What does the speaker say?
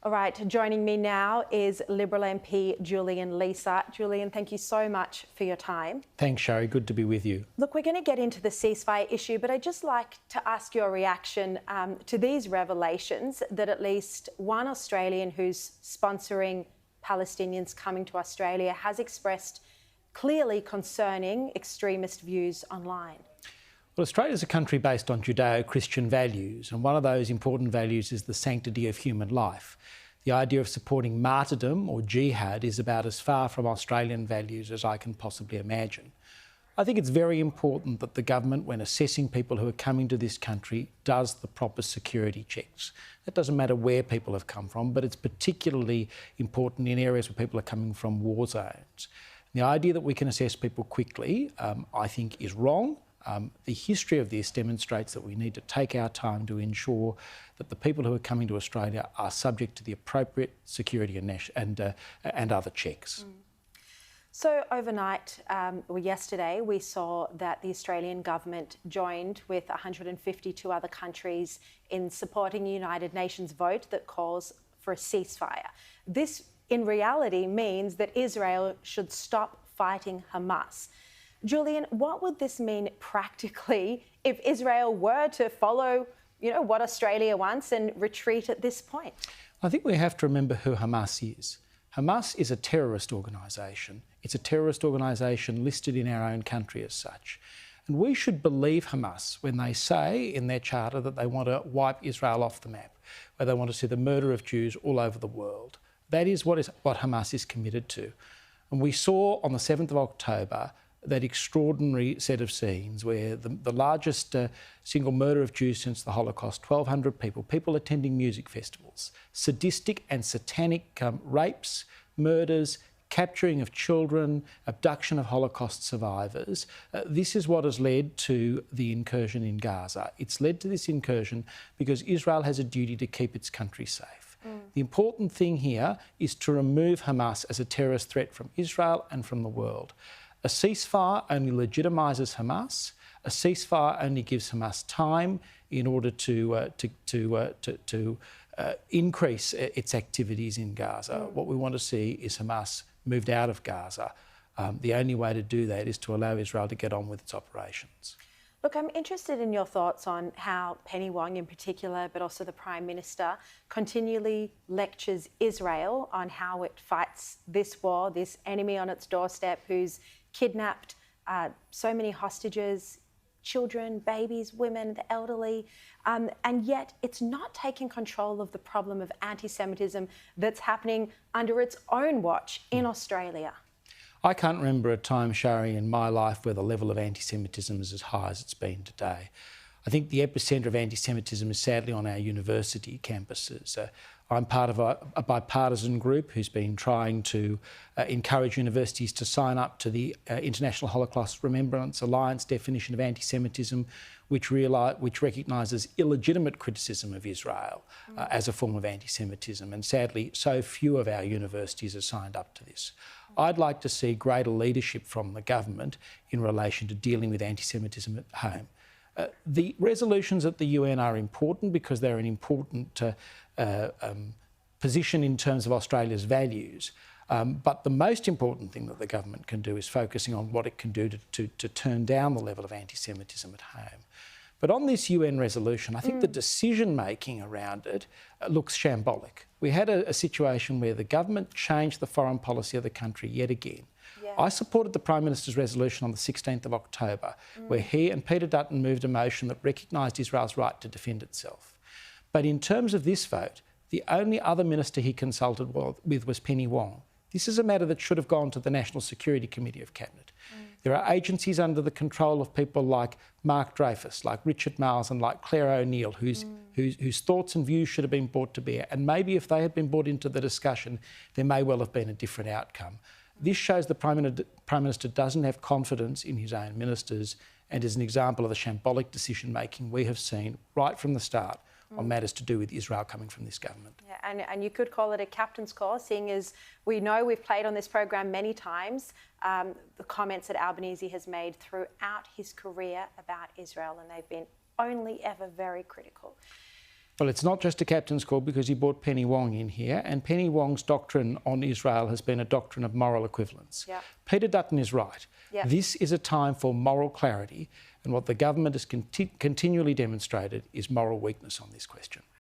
All right, joining me now is Liberal MP Julian Leeser. Julian, thank you so much for your time. Thanks, Sharri. Good to be with you. Look, we're going to get into the ceasefire issue, but I'd just like to ask your reaction to these revelations that at least one Australian who's sponsoring Palestinians coming to Australia has expressed clearly concerning extremist views online. Well, Australia is a country based on Judeo-Christian values, and one of those important values is the sanctity of human life. The idea of supporting martyrdom or jihad is about as far from Australian values as I can possibly imagine. I think it's very important that the government, when assessing people who are coming to this country, does the proper security checks. It doesn't matter where people have come from, but it's particularly important in areas where people are coming from war zones. The idea that we can assess people quickly, I think, is wrong. The history of this demonstrates that we need to take our time to ensure that the people who are coming to Australia are subject to the appropriate security and other checks. So overnight, or yesterday, we saw that the Australian government joined with 152 other countries in supporting a United Nations vote that calls for a ceasefire. This, in reality, means that Israel should stop fighting Hamas. Julian, what would this mean practically if Israel were to follow, what Australia wants and retreat at this point? I think we have to remember who Hamas is. Hamas is a terrorist organisation. It's a terrorist organisation listed in our own country as such. And we should believe Hamas when they say in their charter that they want to wipe Israel off the map, where they want to see the murder of Jews all over the world. That is what Hamas is committed to. And we saw on the 7th of October that extraordinary set of scenes where the largest single murder of Jews since the Holocaust, 1,200 people attending music festivals, sadistic and satanic rapes, murders, capturing of children, abduction of Holocaust survivors. This is what has led to the incursion in Gaza. It's led to this incursion because Israel has a duty to keep its country safe. The important thing here is to remove Hamas as a terrorist threat from Israel and from the world. A ceasefire only legitimises Hamas. A ceasefire only gives Hamas time in order to increase its activities in Gaza. What we want to see is Hamas moved out of Gaza. The only way to do that is to allow Israel to get on with its operations. Look, I'm interested in your thoughts on how Penny Wong in particular, but also the Prime Minister, continually lectures Israel on how it fights this war, this enemy on its doorstep who's kidnapped so many hostages, children, babies, women, the elderly, and yet it's not taking control of the problem of anti-Semitism that's happening under its own watch in Australia. I can't remember a time, Sharri, in my life where the level of anti-Semitism is as high as it's been today. I think the epicentre of anti-Semitism is sadly on our university campuses. I'm part of a bipartisan group who's been trying to encourage universities to sign up to the International Holocaust Remembrance Alliance definition of anti-Semitism, which recognises illegitimate criticism of Israel as a form of anti-Semitism. And sadly, so few of our universities are signed up to this. I'd like to see greater leadership from the government in relation to dealing with anti-Semitism at home. The resolutions at the UN are important because they're an important position in terms of Australia's values. But the most important thing that the government can do is focusing on what it can do to turn down the level of anti-Semitism at home. But on this UN resolution, I think the decision-making around it looks shambolic. We had a situation where the government changed the foreign policy of the country yet again. Yeah. I supported the Prime Minister's resolution on the 16th of October, where he and Peter Dutton moved a motion that recognised Israel's right to defend itself. But in terms of this vote, the only other minister he consulted with was Penny Wong. This is a matter that should have gone to the National Security Committee of Cabinet. There are agencies under the control of people like Mark Dreyfus, like Richard Marles and like Claire O'Neill, whose thoughts and views should have been brought to bear. And maybe if they had been brought into the discussion, there may well have been a different outcome. This shows the Prime Minister doesn't have confidence in his own ministers and is an example of the shambolic decision-making we have seen right from the start on matters to do with Israel coming from this government. Yeah, and you could call it a captain's call, seeing as we know we've played on this program many times the comments that Albanese has made throughout his career about Israel, and they've been only ever very critical. Well, it's not just a captain's call because you brought Penny Wong in here, and Penny Wong's doctrine on Israel has been a doctrine of moral equivalence. Yep. Peter Dutton is right. Yep. This is a time for moral clarity, and what the government has continually demonstrated is moral weakness on this question.